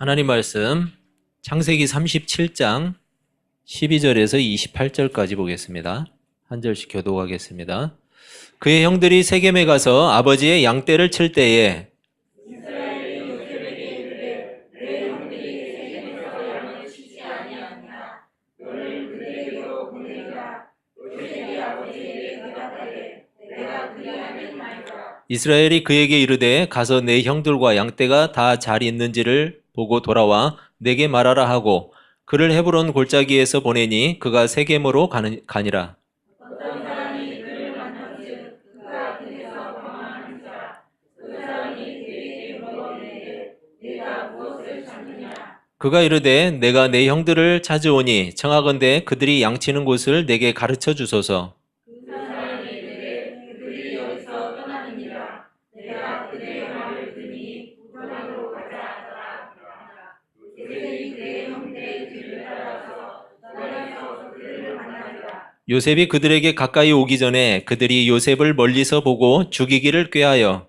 하나님 말씀 창세기 37장 12절에서 28절까지 보겠습니다. 한 절씩 교독하겠습니다. 그의 형들이 세겜에 가서 아버지의 양떼를 칠 때에 이스라엘이 요셉에게 이르되 내 형들이 세겜에서 양을 치지 아니하느냐 너를 그들에게로 보내리라. 요셉이 아버지에게 대답하되 내가 그리하겠나이다. 이스라엘이 그에게 이르되 가서 내 형들과 양떼가 다 잘 있는지를 보고 돌아와 내게 말하라 하고 그를 헤브론 골짜기에서 보내니 그가 세겜으로 가니라. 어떤 사람이 그를 만난즉 그가 그에서 방황하는지라. 그 사람이 그에게 물어보되 내가 무엇을 찾느냐. 그가 이르되 내가 내 형들을 찾으오니 청하건대 그들이 양치는 곳을 내게 가르쳐 주소서. 그 사람이 이르되 그들이 여기서 떠나느니라. 내가 그들의 말을 듣니 우편으로 가자 하더라. 요셉이 그의 형들의 뒤를 따라서 떠나서 그들을 만나니라. 요셉이 그들에게 가까이 오기 전에 그들이 요셉을 멀리서 보고 죽이기를 꾀하여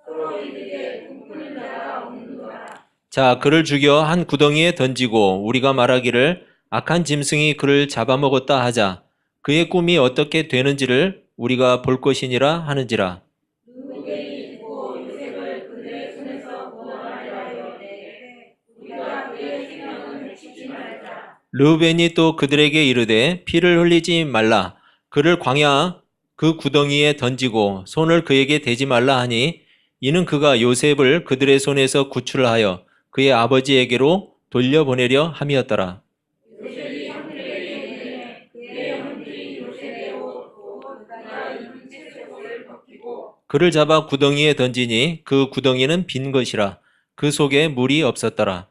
서로 이르되 꿈꾸는 자가 없는도다. 자 그를 죽여 한 구덩이에 던지고 우리가 말하기를 악한 짐승이 그를 잡아먹었다 하자. 그의 꿈이 어떻게 되는지를 우리가 볼 것이니라 하는지라. 루벤이 듣고 요셉을 그들의 손에서 구원하려 하였되 우리가 그의 생명을 해치지 말자. 르우벤이 또 그들에게 이르되 피를 흘리지 말라. 그를 광야 그 구덩이에 던지고 손을 그에게 대지 말라 하니 이는 그가 요셉을 그들의 손에서 구출하여 그의 아버지에게로 돌려보내려 함이었더라. 요셉이 형들에게 이르되 그의 형들이 요셉의 옷 그가 입은 채색옷을 벗기고 그를 잡아 구덩이에 던지니 그 구덩이는 빈 것이라. 그 속에 물이 없었더라.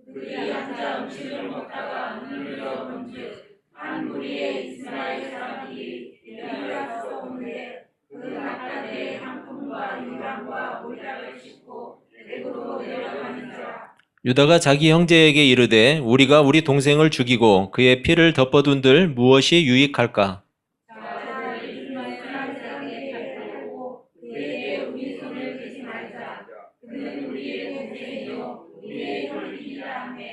그들이 앉아 음식을 먹다가 눈을 들어 본즉 한 무리의 이스라엘 사람들이 일어나서 오는데 그 낙타들의 향품과 유향과 모략을 싣고 애굽으로 내려가는지라. 유다가 자기 형제에게 이르되 우리가 우리 동생을 죽이고 그의 피를 덮어둔들 무엇이 유익할까? 자를 이스마엘 사람들에게 발표하고 그에게 우리 손을 대지 말자. 그는 우리의 동생이요 우리의 혈육이라 하며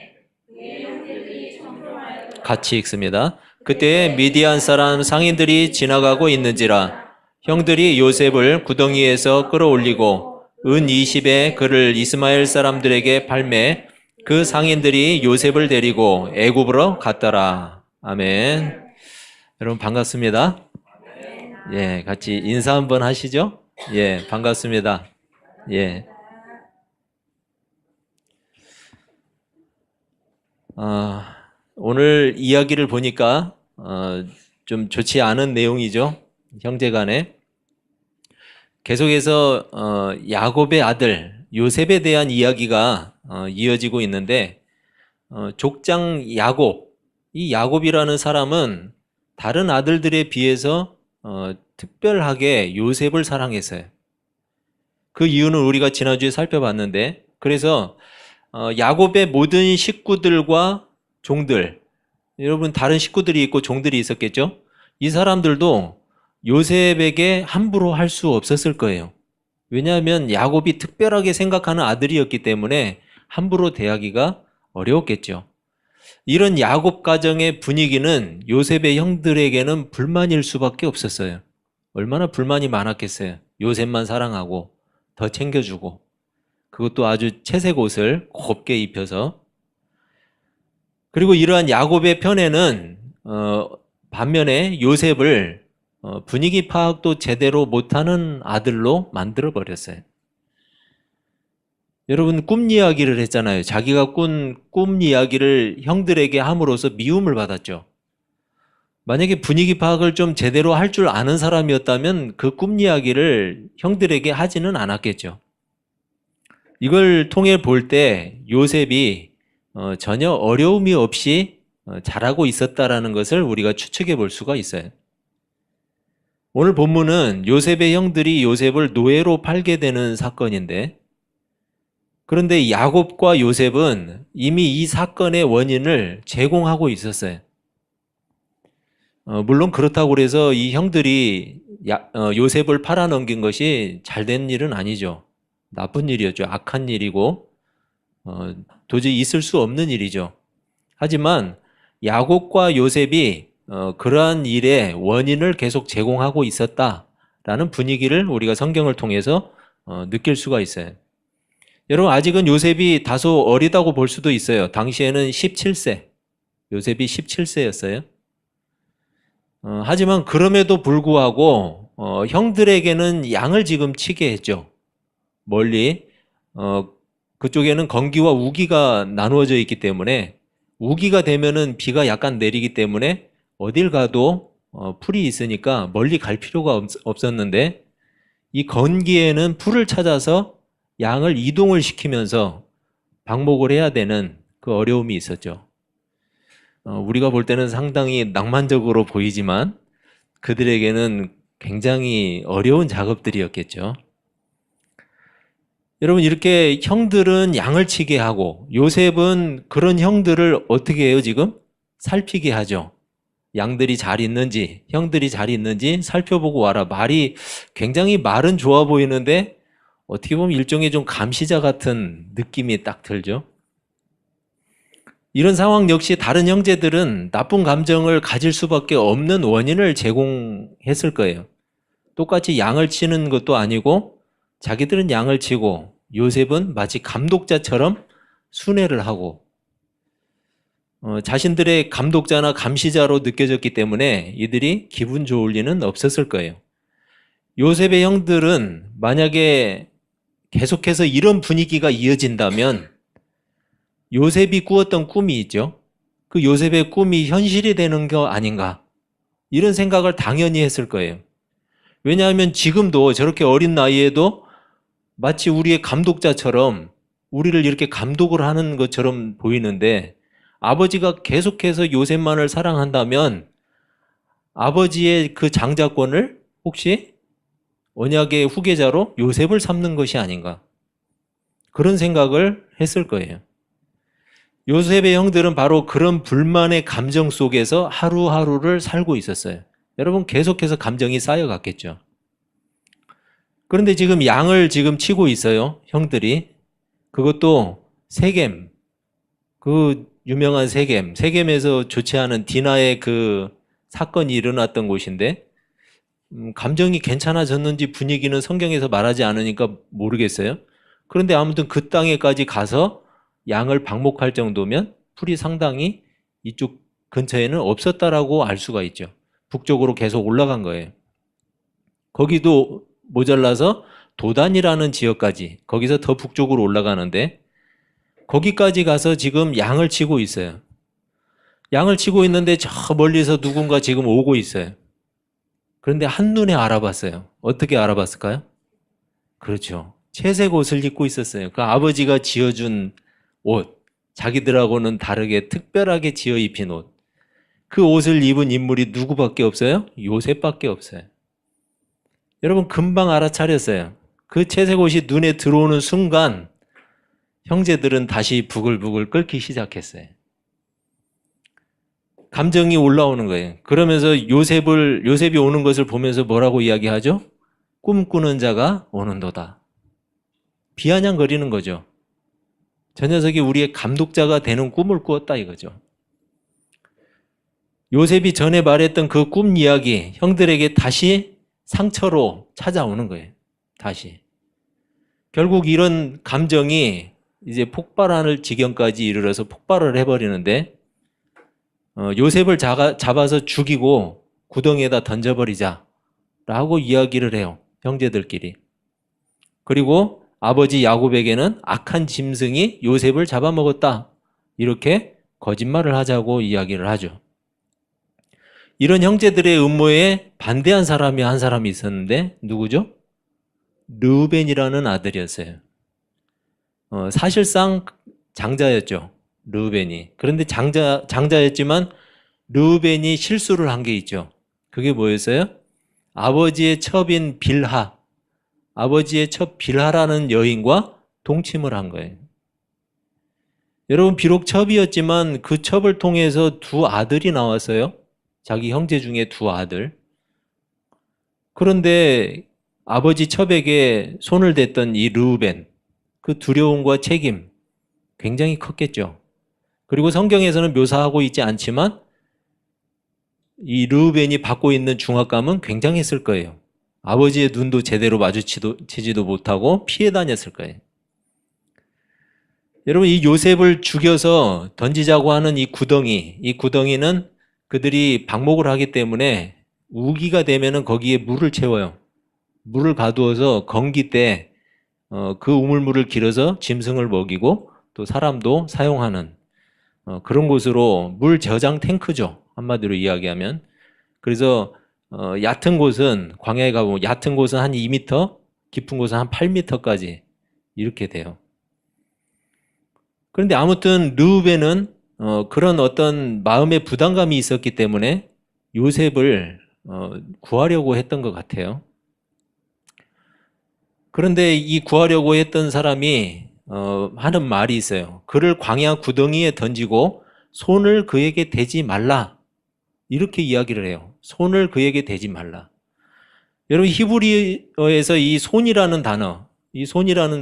그의 형제들이 청종하였더라. 같이 읽습니다. 그때 미디안 사람 상인들이 지나가고 있는지라 형들이 요셉을 구덩이에서 끌어올리고 은 20에 그를 이스마엘 사람들에게 팔매 그 상인들이 요셉을 데리고 애굽으로 갔더라. 아멘. 여러분 반갑습니다. 예, 같이 인사 한번 하시죠. 예, 반갑습니다. 예. 오늘 이야기를 보니까 좀 좋지 않은 내용이죠. 형제간에. 계속해서 야곱의 아들 요셉에 대한 이야기가 이어지고 있는데 족장 야곱, 이 야곱이라는 사람은 다른 아들들에 비해서 특별하게 요셉을 사랑했어요. 그 이유는 우리가 지난주에 살펴봤는데 그래서 야곱의 모든 식구들과 종들, 여러분 다른 식구들이 있고 종들이 있었겠죠? 이 사람들도 요셉에게 함부로 할 수 없었을 거예요. 왜냐하면 야곱이 특별하게 생각하는 아들이었기 때문에 함부로 대하기가 어려웠겠죠. 이런 야곱 가정의 분위기는 요셉의 형들에게는 불만일 수밖에 없었어요. 얼마나 불만이 많았겠어요. 요셉만 사랑하고 더 챙겨주고 그것도 아주 채색 옷을 곱게 입혀서. 그리고 이러한 야곱의 편에는 반면에 요셉을 분위기 파악도 제대로 못하는 아들로 만들어 버렸어요. 여러분 꿈 이야기를 했잖아요. 자기가 꾼 꿈 이야기를 형들에게 함으로써 미움을 받았죠. 만약에 분위기 파악을 좀 제대로 할 줄 아는 사람이었다면 그 꿈 이야기를 형들에게 하지는 않았겠죠. 이걸 통해 볼 때 요셉이 전혀 어려움이 없이 잘하고 있었다라는 것을 우리가 추측해 볼 수가 있어요. 오늘 본문은 요셉의 형들이 요셉을 노예로 팔게 되는 사건인데 그런데 야곱과 요셉은 이미 이 사건의 원인을 제공하고 있었어요. 물론 그렇다고 해서 이 형들이 요셉을 팔아넘긴 것이 잘된 일은 아니죠. 나쁜 일이었죠. 악한 일이고 도저히 있을 수 없는 일이죠. 하지만 야곱과 요셉이 그러한 일의 원인을 계속 제공하고 있었다라는 분위기를 우리가 성경을 통해서 느낄 수가 있어요. 여러분, 아직은 요셉이 다소 어리다고 볼 수도 있어요. 당시에는 17세, 요셉이 17세였어요. 하지만 그럼에도 불구하고 형들에게는 양을 지금 치게 했죠. 멀리 그쪽에는 건기와 우기가 나누어져 있기 때문에 우기가 되면은 비가 약간 내리기 때문에 어딜 가도 풀이 있으니까 멀리 갈 필요가 없었는데 이 건기에는 풀을 찾아서 양을 이동을 시키면서 방목을 해야 되는 그 어려움이 있었죠. 우리가 볼 때는 상당히 낭만적으로 보이지만 그들에게는 굉장히 어려운 작업들이었겠죠. 여러분, 이렇게 형들은 양을 치게 하고 요셉은 그런 형들을 어떻게 해요? 지금 살피게 하죠. 양들이 잘 있는지, 형들이 잘 있는지 살펴보고 와라. 말이 굉장히 말은 좋아 보이는데 어떻게 보면 일종의 좀 감시자 같은 느낌이 딱 들죠. 이런 상황 역시 다른 형제들은 나쁜 감정을 가질 수밖에 없는 원인을 제공했을 거예요. 똑같이 양을 치는 것도 아니고 자기들은 양을 치고 요셉은 마치 감독자처럼 순회를 하고 자신들의 감독자나 감시자로 느껴졌기 때문에 이들이 기분 좋을 리는 없었을 거예요. 요셉의 형들은 만약에 계속해서 이런 분위기가 이어진다면 요셉이 꾸었던 꿈이 있죠. 그 요셉의 꿈이 현실이 되는 거 아닌가, 이런 생각을 당연히 했을 거예요. 왜냐하면 지금도 저렇게 어린 나이에도 마치 우리의 감독자처럼 우리를 이렇게 감독을 하는 것처럼 보이는데 아버지가 계속해서 요셉만을 사랑한다면 아버지의 그 장자권을 혹시 언약의 후계자로 요셉을 삼는 것이 아닌가, 그런 생각을 했을 거예요. 요셉의 형들은 바로 그런 불만의 감정 속에서 하루하루를 살고 있었어요. 여러분, 계속해서 감정이 쌓여갔겠죠. 그런데 지금 양을 지금 치고 있어요, 형들이. 그것도 세겜, 그 유명한 세겜에서 좋지 않은 디나의 그 사건이 일어났던 곳인데 감정이 괜찮아졌는지 분위기는 성경에서 말하지 않으니까 모르겠어요. 그런데 아무튼 그 땅에까지 가서 양을 방목할 정도면 풀이 상당히 이쪽 근처에는 없었다라고 알 수가 있죠. 북쪽으로 계속 올라간 거예요. 거기도 모자라서 도단이라는 지역까지, 거기서 더 북쪽으로 올라가는데 거기까지 가서 지금 양을 치고 있어요. 양을 치고 있는데 저 멀리서 누군가 지금 오고 있어요. 그런데 한눈에 알아봤어요. 어떻게 알아봤을까요? 그렇죠. 채색 옷을 입고 있었어요. 그 아버지가 지어준 옷, 자기들하고는 다르게 특별하게 지어 입힌 옷. 그 옷을 입은 인물이 누구밖에 없어요? 요셉밖에 없어요. 여러분, 금방 알아차렸어요. 그 채색 옷이 눈에 들어오는 순간 형제들은 다시 부글부글 끓기 시작했어요. 감정이 올라오는 거예요. 그러면서 요셉이 오는 것을 보면서 뭐라고 이야기하죠? 꿈꾸는 자가 오는도다. 비아냥거리는 거죠. 저 녀석이 우리의 감독자가 되는 꿈을 꾸었다 이거죠. 요셉이 전에 말했던 그 꿈 이야기, 형들에게 다시 상처로 찾아오는 거예요. 다시. 결국 이런 감정이 이제 폭발할 지경까지 이르러서 폭발을 해버리는데 요셉을 잡아서 죽이고 구덩이에다 던져버리자 라고 이야기를 해요. 형제들끼리. 그리고 아버지 야곱에게는 악한 짐승이 요셉을 잡아먹었다, 이렇게 거짓말을 하자고 이야기를 하죠. 이런 형제들의 음모에 반대한 사람이 한 사람이 있었는데 누구죠? 르우벤이라는 아들이었어요. 사실상 장자였죠, 르우벤이. 그런데 장자였지만 르우벤이 실수를 한 게 있죠. 그게 뭐였어요? 아버지의 첩인 빌하, 아버지의 첩 빌하라는 여인과 동침을 한 거예요. 여러분, 비록 첩이었지만 그 첩을 통해서 두 아들이 나왔어요. 자기 형제 중에 두 아들. 그런데 아버지 첩에게 손을 댔던 이 르우벤, 그 두려움과 책임, 굉장히 컸겠죠. 그리고 성경에서는 묘사하고 있지 않지만 이 르우벤이 받고 있는 중압감은 굉장했을 거예요. 아버지의 눈도 제대로 마주치지도 못하고 피해 다녔을 거예요. 여러분, 이 요셉을 죽여서 던지자고 하는 이 구덩이는 그들이 방목을 하기 때문에 우기가 되면은 거기에 물을 채워요. 물을 가두어서 건기 때 그 우물물을 길어서 짐승을 먹이고 또 사람도 사용하는 그런 곳으로 물 저장 탱크죠. 한마디로 이야기하면. 그래서 얕은 곳은 광야에 가보면 얕은 곳은 한 2m, 깊은 곳은 한 8m까지 이렇게 돼요. 그런데 아무튼 르우벤은 그런 어떤 마음의 부담감이 있었기 때문에 요셉을 구하려고 했던 것 같아요. 그런데 이 구하려고 했던 사람이 하는 말이 있어요. 그를 광야 구덩이에 던지고 손을 그에게 대지 말라. 이렇게 이야기를 해요. 손을 그에게 대지 말라. 여러분, 히브리어에서 이 손이라는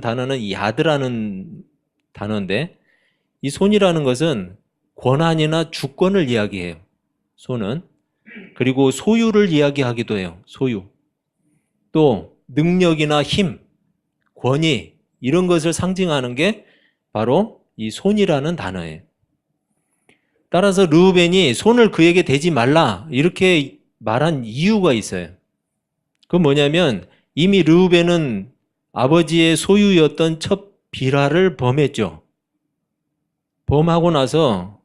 단어는 야드라는 단어인데, 이 손이라는 것은 권한이나 주권을 이야기해요. 손은. 그리고 소유를 이야기하기도 해요. 소유. 또 능력이나 힘, 권위 이런 것을 상징하는 게 바로 이 손이라는 단어예요. 따라서 르우벤이 손을 그에게 대지 말라 이렇게 말한 이유가 있어요. 그건 뭐냐면 이미 르우벤은 아버지의 소유였던 첫 비라를 범했죠. 범하고 나서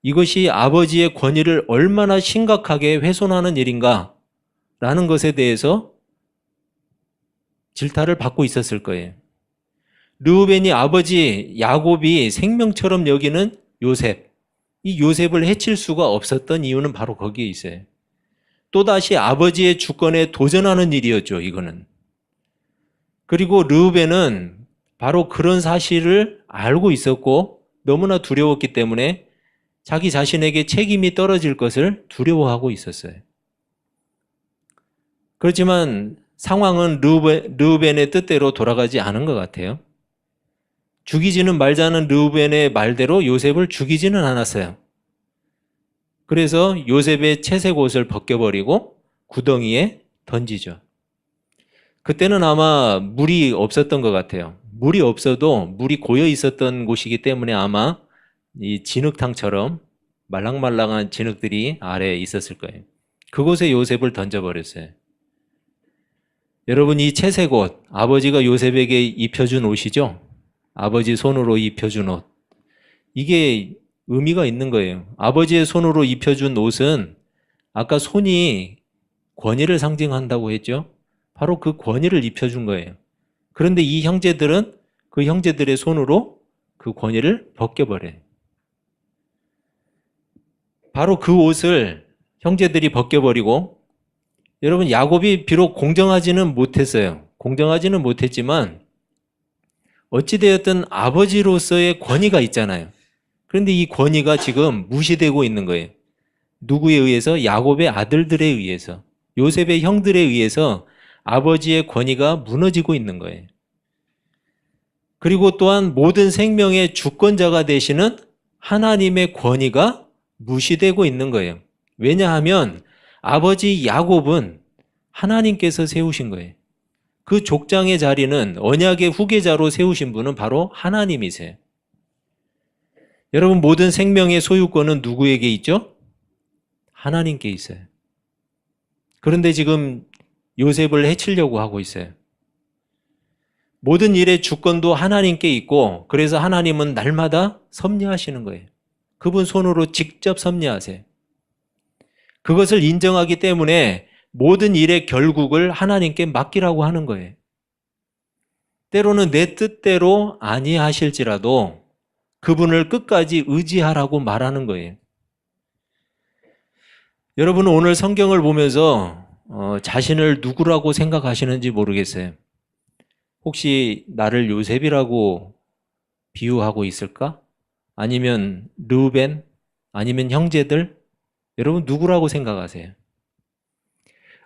이것이 아버지의 권위를 얼마나 심각하게 훼손하는 일인가 라는 것에 대해서 질타를 받고 있었을 거예요. 르우벤이 아버지 야곱이 생명처럼 여기는 요셉, 이 요셉을 해칠 수가 없었던 이유는 바로 거기에 있어요. 또다시 아버지의 주권에 도전하는 일이었죠, 이거는. 그리고 르우벤은 바로 그런 사실을 알고 있었고 너무나 두려웠기 때문에 자기 자신에게 책임이 떨어질 것을 두려워하고 있었어요. 그렇지만 상황은 르우벤의 뜻대로 돌아가지 않은 것 같아요. 죽이지는 말자는 르우벤의 말대로 요셉을 죽이지는 않았어요. 그래서 요셉의 채색 옷을 벗겨버리고 구덩이에 던지죠. 그때는 아마 물이 없었던 것 같아요. 물이 없어도 물이 고여 있었던 곳이기 때문에 아마 이 진흙탕처럼 말랑말랑한 진흙들이 아래에 있었을 거예요. 그곳에 요셉을 던져버렸어요. 여러분, 이 채색 옷, 아버지가 요셉에게 입혀준 옷이죠? 아버지 손으로 입혀준 옷. 이게 의미가 있는 거예요. 아버지의 손으로 입혀준 옷은 아까 손이 권위를 상징한다고 했죠? 바로 그 권위를 입혀준 거예요. 그런데 이 형제들은 그 형제들의 손으로 그 권위를 벗겨버려요. 바로 그 옷을 형제들이 벗겨버리고, 여러분, 야곱이 비록 공정하지는 못했어요. 공정하지는 못했지만 어찌되었든 아버지로서의 권위가 있잖아요. 그런데 이 권위가 지금 무시되고 있는 거예요. 누구에 의해서? 야곱의 아들들에 의해서, 요셉의 형들에 의해서 아버지의 권위가 무너지고 있는 거예요. 그리고 또한 모든 생명의 주권자가 되시는 하나님의 권위가 무시되고 있는 거예요. 왜냐하면 아버지 야곱은 하나님께서 세우신 거예요. 그 족장의 자리는 언약의 후계자로 세우신 분은 바로 하나님이세요. 여러분, 모든 생명의 소유권은 누구에게 있죠? 하나님께 있어요. 그런데 지금 요셉을 해치려고 하고 있어요. 모든 일의 주권도 하나님께 있고, 그래서 하나님은 날마다 섭리하시는 거예요. 그분 손으로 직접 섭리하세요. 그것을 인정하기 때문에 모든 일의 결국을 하나님께 맡기라고 하는 거예요. 때로는 내 뜻대로 아니하실지라도 그분을 끝까지 의지하라고 말하는 거예요. 여러분은 오늘 성경을 보면서 자신을 누구라고 생각하시는지 모르겠어요. 혹시 나를 요셉이라고 비유하고 있을까? 아니면 르우벤? 아니면 형제들? 여러분, 누구라고 생각하세요?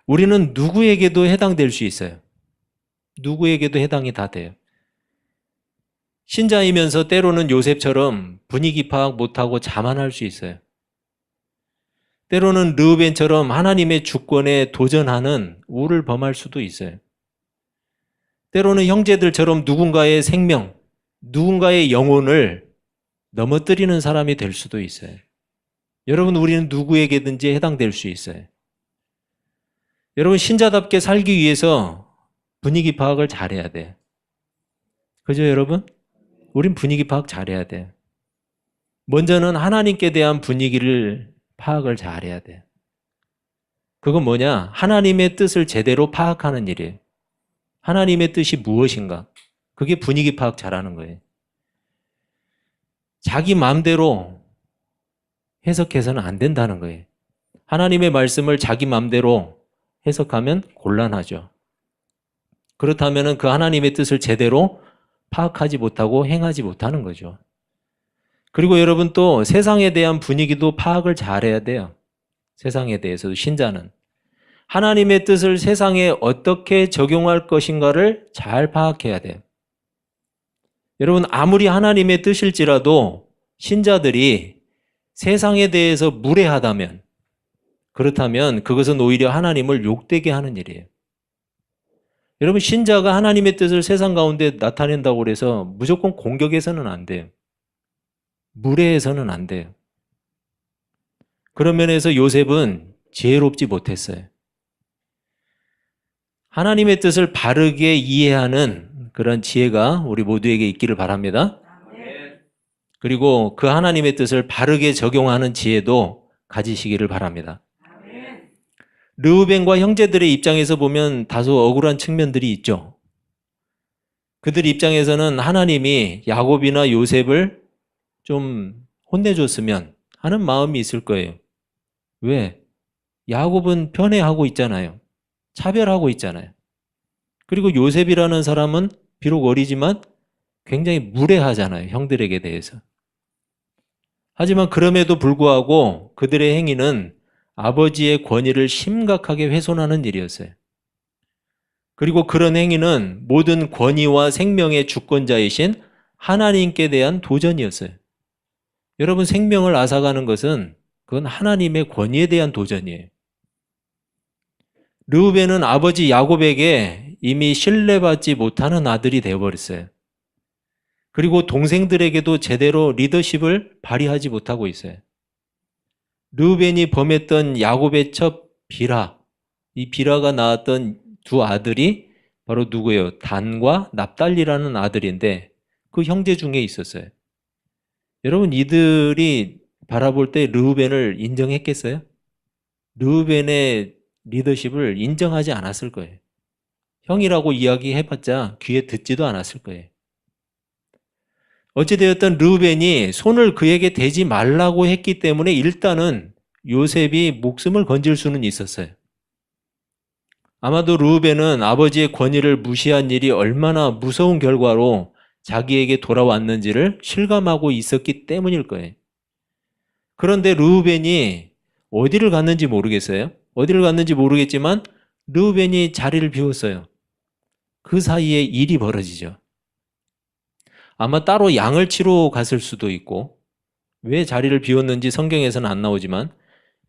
우리는 누구에게도 해당될 수 있어요. 누구에게도 해당이 다 돼요. 신자이면서 때로는 요셉처럼 분위기 파악 못하고 자만할 수 있어요. 때로는 르우벤처럼 하나님의 주권에 도전하는 우를 범할 수도 있어요. 때로는 형제들처럼 누군가의 생명, 누군가의 영혼을 넘어뜨리는 사람이 될 수도 있어요. 여러분, 우리는 누구에게든지 해당될 수 있어요. 여러분, 신자답게 살기 위해서 분위기 파악을 잘해야 돼요. 그죠, 여러분? 우린 분위기 파악 잘해야 돼요. 먼저는 하나님께 대한 분위기를 파악을 잘해야 돼요. 그건 뭐냐? 하나님의 뜻을 제대로 파악하는 일이에요. 하나님의 뜻이 무엇인가? 그게 분위기 파악 잘하는 거예요. 자기 마음대로 해석해서는 안 된다는 거예요. 하나님의 말씀을 자기 마음대로 해석하면 곤란하죠. 그렇다면 그 하나님의 뜻을 제대로 파악하지 못하고 행하지 못하는 거죠. 그리고 여러분 또 세상에 대한 분위기도 파악을 잘해야 돼요. 세상에 대해서도 신자는. 하나님의 뜻을 세상에 어떻게 적용할 것인가를 잘 파악해야 돼요. 여러분, 아무리 하나님의 뜻일지라도 신자들이 세상에 대해서 무례하다면, 그렇다면 그것은 오히려 하나님을 욕되게 하는 일이에요. 여러분, 신자가 하나님의 뜻을 세상 가운데 나타낸다고 해서 무조건 공격해서는 안 돼요. 무례해서는 안 돼요. 그런 면에서 요셉은 지혜롭지 못했어요. 하나님의 뜻을 바르게 이해하는 그런 지혜가 우리 모두에게 있기를 바랍니다. 그리고 그 하나님의 뜻을 바르게 적용하는 지혜도 가지시기를 바랍니다. 르우벤과 형제들의 입장에서 보면 다소 억울한 측면들이 있죠. 그들 입장에서는 하나님이 야곱이나 요셉을 좀 혼내줬으면 하는 마음이 있을 거예요. 왜? 야곱은 편애하고 있잖아요. 차별하고 있잖아요. 그리고 요셉이라는 사람은 비록 어리지만 굉장히 무례하잖아요. 형들에게 대해서. 하지만 그럼에도 불구하고 그들의 행위는 아버지의 권위를 심각하게 훼손하는 일이었어요. 그리고 그런 행위는 모든 권위와 생명의 주권자이신 하나님께 대한 도전이었어요. 여러분, 생명을 앗아가는 것은 그건 하나님의 권위에 대한 도전이에요. 르우벤은 아버지 야곱에게 이미 신뢰받지 못하는 아들이 되어버렸어요. 그리고 동생들에게도 제대로 리더십을 발휘하지 못하고 있어요. 르우벤이 범했던 야곱의 첫 비라, 이 비라가 낳았던 두 아들이 바로 누구예요? 단과 납달리라는 아들인데 그 형제 중에 있었어요. 여러분, 이들이 바라볼 때 르우벤을 인정했겠어요? 르우벤의 리더십을 인정하지 않았을 거예요. 형이라고 이야기해봤자 귀에 듣지도 않았을 거예요. 어찌되었든 르우벤이 손을 그에게 대지 말라고 했기 때문에 일단은 요셉이 목숨을 건질 수는 있었어요. 아마도 르우벤은 아버지의 권위를 무시한 일이 얼마나 무서운 결과로 자기에게 돌아왔는지를 실감하고 있었기 때문일 거예요. 그런데 르우벤이 어디를 갔는지 모르겠어요. 어디를 갔는지 모르겠지만 르우벤이 자리를 비웠어요. 그 사이에 일이 벌어지죠. 아마 따로 양을 치러 갔을 수도 있고, 왜 자리를 비웠는지 성경에서는 안 나오지만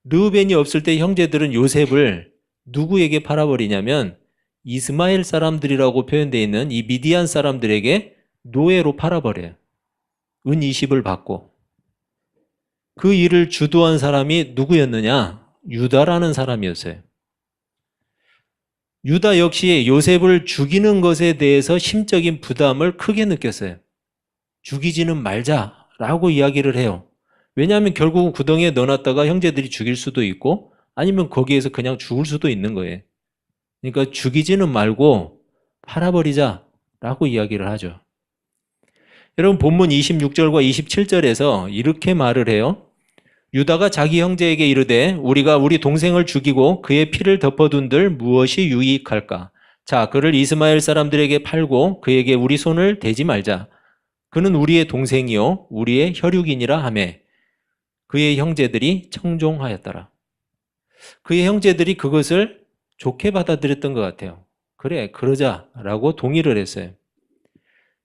르우벤이 없을 때 형제들은 요셉을 누구에게 팔아버리냐면 이스마엘 사람들이라고 표현되어 있는 이 미디안 사람들에게 노예로 팔아버려요. 은 20을 받고. 그 일을 주도한 사람이 누구였느냐? 유다라는 사람이었어요. 유다 역시 요셉을 죽이는 것에 대해서 심적인 부담을 크게 느꼈어요. 죽이지는 말자라고 이야기를 해요. 왜냐하면 결국은 구덩이에 넣어놨다가 형제들이 죽일 수도 있고 아니면 거기에서 그냥 죽을 수도 있는 거예요. 그러니까 죽이지는 말고 팔아버리자라고 이야기를 하죠. 여러분, 본문 26절과 27절에서 이렇게 말을 해요. 유다가 자기 형제에게 이르되 우리가 우리 동생을 죽이고 그의 피를 덮어둔들 무엇이 유익할까? 자, 그를 이스마엘 사람들에게 팔고 그에게 우리 손을 대지 말자. 그는 우리의 동생이요 우리의 혈육이니라 하며 그의 형제들이 청종하였더라. 그의 형제들이 그것을 좋게 받아들였던 것 같아요. 그래, 그러자라고 동의를 했어요.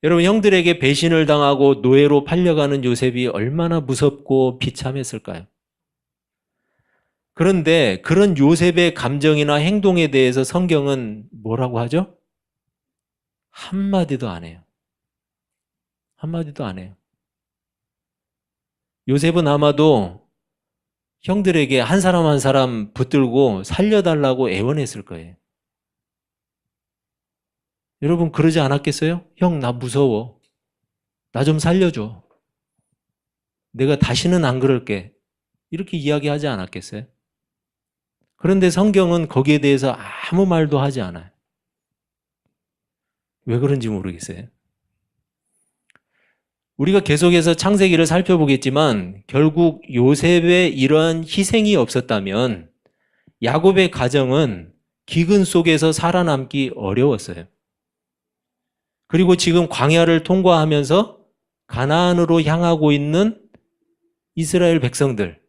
여러분, 형들에게 배신을 당하고 노예로 팔려가는 요셉이 얼마나 무섭고 비참했을까요? 그런데 그런 요셉의 감정이나 행동에 대해서 성경은 뭐라고 하죠? 한마디도 안 해요. 한마디도 안 해요. 요셉은 아마도 형들에게 한 사람 한 사람 붙들고 살려달라고 애원했을 거예요. 여러분, 그러지 않았겠어요? 형, 나 무서워. 나 좀 살려줘. 내가 다시는 안 그럴게. 이렇게 이야기하지 않았겠어요? 그런데 성경은 거기에 대해서 아무 말도 하지 않아요. 왜 그런지 모르겠어요. 우리가 계속해서 창세기를 살펴보겠지만 결국 요셉의 이러한 희생이 없었다면 야곱의 가정은 기근 속에서 살아남기 어려웠어요. 그리고 지금 광야를 통과하면서 가나안으로 향하고 있는 이스라엘 백성들,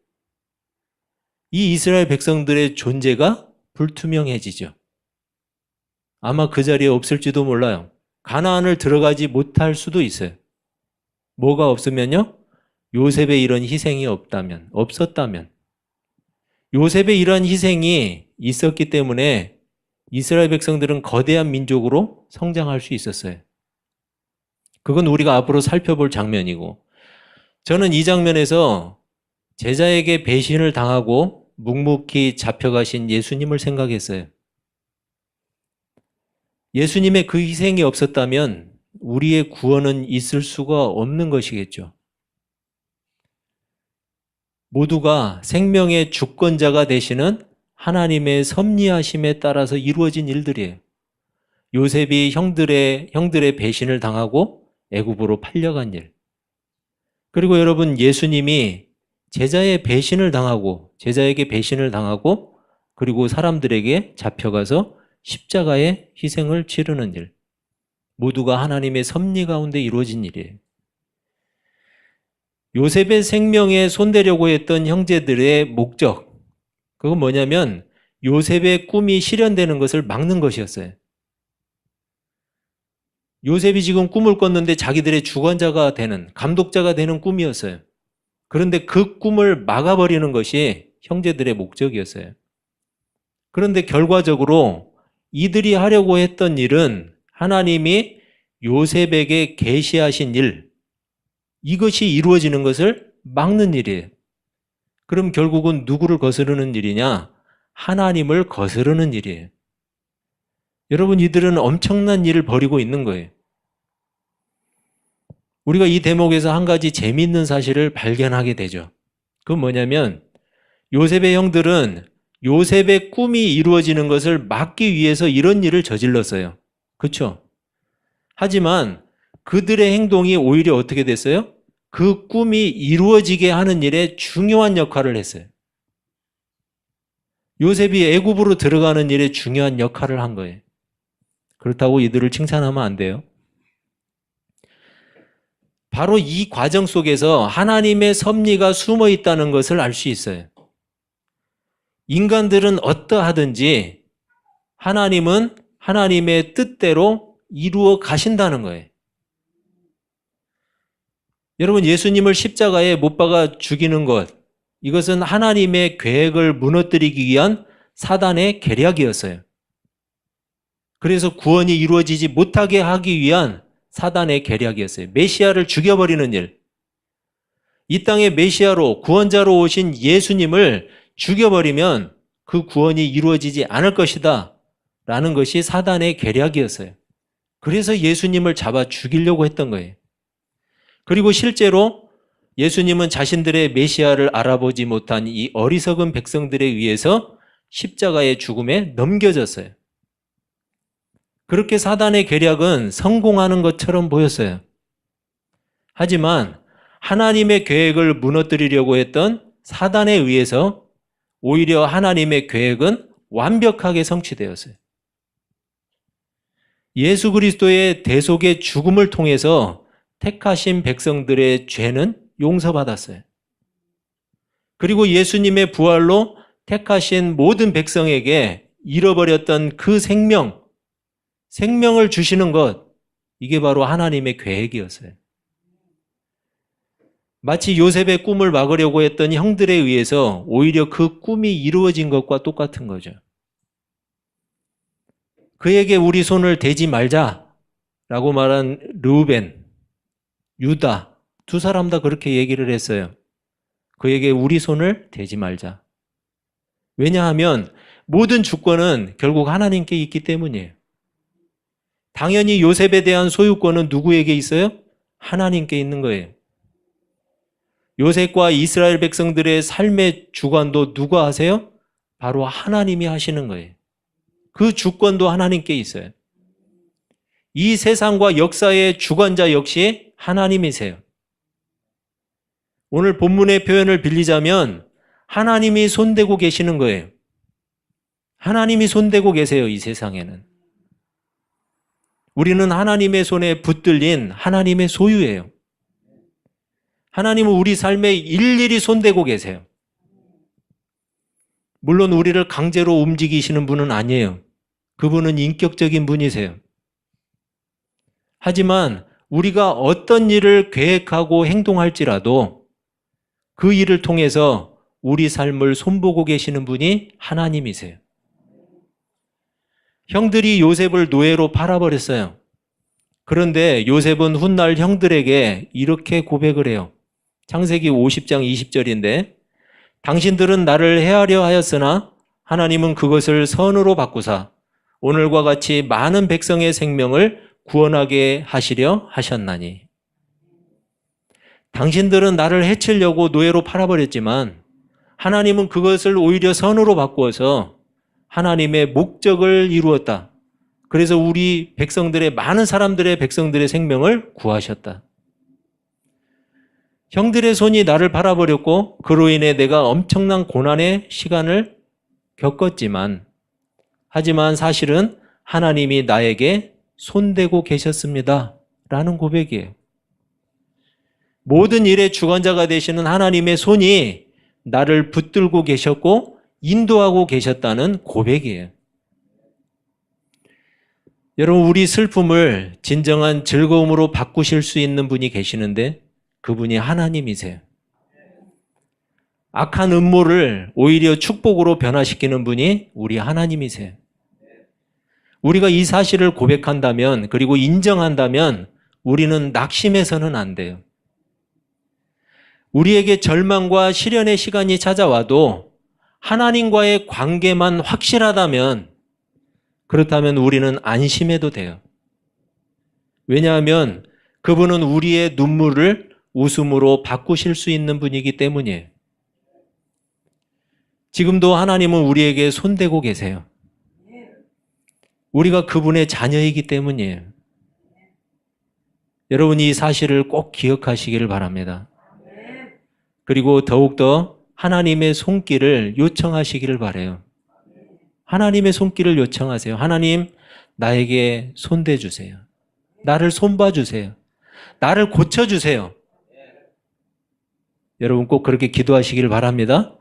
이 이스라엘 백성들의 존재가 불투명해지죠. 아마 그 자리에 없을지도 몰라요. 가나안을 들어가지 못할 수도 있어요. 뭐가 없으면요? 요셉의 이런 희생이 없었다면. 요셉의 이러한 희생이 있었기 때문에 이스라엘 백성들은 거대한 민족으로 성장할 수 있었어요. 그건 우리가 앞으로 살펴볼 장면이고, 저는 이 장면에서 제자에게 배신을 당하고 묵묵히 잡혀가신 예수님을 생각했어요. 예수님의 그 희생이 없었다면 우리의 구원은 있을 수가 없는 것이겠죠. 모두가 생명의 주권자가 되시는 하나님의 섭리하심에 따라서 이루어진 일들이에요. 요셉이 형들의 배신을 당하고 애굽으로 팔려간 일. 그리고 여러분, 예수님이 제자에게 배신을 당하고 그리고 사람들에게 잡혀가서 십자가의 희생을 치르는 일. 모두가 하나님의 섭리 가운데 이루어진 일이에요. 요셉의 생명에 손대려고 했던 형제들의 목적, 그건 뭐냐면 요셉의 꿈이 실현되는 것을 막는 것이었어요. 요셉이 지금 꿈을 꿨는데 자기들의 주관자가 되는, 감독자가 되는 꿈이었어요. 그런데 그 꿈을 막아버리는 것이 형제들의 목적이었어요. 그런데 결과적으로 이들이 하려고 했던 일은 하나님이 요셉에게 계시하신 일, 이것이 이루어지는 것을 막는 일이에요. 그럼 결국은 누구를 거스르는 일이냐? 하나님을 거스르는 일이에요. 여러분, 이들은 엄청난 일을 벌이고 있는 거예요. 우리가 이 대목에서 한 가지 재미있는 사실을 발견하게 되죠. 그건 뭐냐면 요셉의 형들은 요셉의 꿈이 이루어지는 것을 막기 위해서 이런 일을 저질렀어요. 그렇죠? 하지만 그들의 행동이 오히려 어떻게 됐어요? 그 꿈이 이루어지게 하는 일에 중요한 역할을 했어요. 요셉이 애굽으로 들어가는 일에 중요한 역할을 한 거예요. 그렇다고 이들을 칭찬하면 안 돼요. 바로 이 과정 속에서 하나님의 섭리가 숨어 있다는 것을 알 수 있어요. 인간들은 어떠하든지 하나님은 하나님의 뜻대로 이루어 가신다는 거예요. 여러분, 예수님을 십자가에 못 박아 죽이는 것, 이것은 하나님의 계획을 무너뜨리기 위한 사단의 계략이었어요. 그래서 구원이 이루어지지 못하게 하기 위한 사단의 계략이었어요. 메시아를 죽여버리는 일. 이 땅에 메시아로, 구원자로 오신 예수님을 죽여버리면 그 구원이 이루어지지 않을 것이다 라는 것이 사단의 계략이었어요. 그래서 예수님을 잡아 죽이려고 했던 거예요. 그리고 실제로 예수님은 자신들의 메시아를 알아보지 못한 이 어리석은 백성들에 의해서 십자가의 죽음에 넘겨졌어요. 그렇게 사단의 계략은 성공하는 것처럼 보였어요. 하지만 하나님의 계획을 무너뜨리려고 했던 사단에 의해서 오히려 하나님의 계획은 완벽하게 성취되었어요. 예수 그리스도의 대속의 죽음을 통해서 택하신 백성들의 죄는 용서받았어요. 그리고 예수님의 부활로 택하신 모든 백성에게 잃어버렸던 그 생명을 주시는 것, 이게 바로 하나님의 계획이었어요. 마치 요셉의 꿈을 막으려고 했던 형들에 의해서 오히려 그 꿈이 이루어진 것과 똑같은 거죠. 그에게 우리 손을 대지 말자라고 말한 르우벤, 유다 두 사람 다 그렇게 얘기를 했어요. 그에게 우리 손을 대지 말자. 왜냐하면 모든 주권은 결국 하나님께 있기 때문이에요. 당연히 요셉에 대한 소유권은 누구에게 있어요? 하나님께 있는 거예요. 요셉과 이스라엘 백성들의 삶의 주관도 누가 하세요? 바로 하나님이 하시는 거예요. 그 주권도 하나님께 있어요. 이 세상과 역사의 주관자 역시 하나님이세요. 오늘 본문의 표현을 빌리자면 하나님이 손대고 계시는 거예요. 하나님이 손대고 계세요, 이 세상에는. 우리는 하나님의 손에 붙들린 하나님의 소유예요. 하나님은 우리 삶에 일일이 손대고 계세요. 물론 우리를 강제로 움직이시는 분은 아니에요. 그분은 인격적인 분이세요. 하지만 우리가 어떤 일을 계획하고 행동할지라도 그 일을 통해서 우리 삶을 손보고 계시는 분이 하나님이세요. 형들이 요셉을 노예로 팔아버렸어요. 그런데 요셉은 훗날 형들에게 이렇게 고백을 해요. 창세기 50장 20절인데 당신들은 나를 해하려 하였으나 하나님은 그것을 선으로 바꾸사 오늘과 같이 많은 백성의 생명을 구원하게 하시려 하셨나니. 당신들은 나를 해치려고 노예로 팔아버렸지만 하나님은 그것을 오히려 선으로 바꾸어서 하나님의 목적을 이루었다. 그래서 우리 백성들의 많은 사람들의 백성들의 생명을 구하셨다. 형들의 손이 나를 팔아버렸고 그로 인해 내가 엄청난 고난의 시간을 겪었지만 하지만 사실은 하나님이 나에게 손대고 계셨습니다. 라는 고백이에요. 모든 일의 주관자가 되시는 하나님의 손이 나를 붙들고 계셨고 인도하고 계셨다는 고백이에요. 여러분, 우리 슬픔을 진정한 즐거움으로 바꾸실 수 있는 분이 계시는데 그분이 하나님이세요. 악한 음모를 오히려 축복으로 변화시키는 분이 우리 하나님이세요. 우리가 이 사실을 고백한다면 그리고 인정한다면 우리는 낙심해서는 안 돼요. 우리에게 절망과 시련의 시간이 찾아와도 하나님과의 관계만 확실하다면 그렇다면 우리는 안심해도 돼요. 왜냐하면 그분은 우리의 눈물을 웃음으로 바꾸실 수 있는 분이기 때문이에요. 지금도 하나님은 우리에게 손대고 계세요. 우리가 그분의 자녀이기 때문이에요. 여러분, 이 사실을 꼭 기억하시기를 바랍니다. 그리고 더욱더 하나님의 손길을 요청하시기를 바라요. 하나님의 손길을 요청하세요. 하나님, 나에게 손대주세요. 나를 손봐주세요. 나를 고쳐주세요. 여러분 꼭 그렇게 기도하시기를 바랍니다.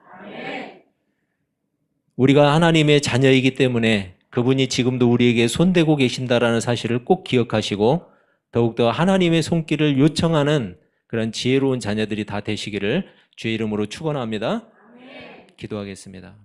우리가 하나님의 자녀이기 때문에 그분이 지금도 우리에게 손대고 계신다라는 사실을 꼭 기억하시고 더욱더 하나님의 손길을 요청하는 그런 지혜로운 자녀들이 다 되시기를 주의 이름으로 축원합니다. 기도하겠습니다.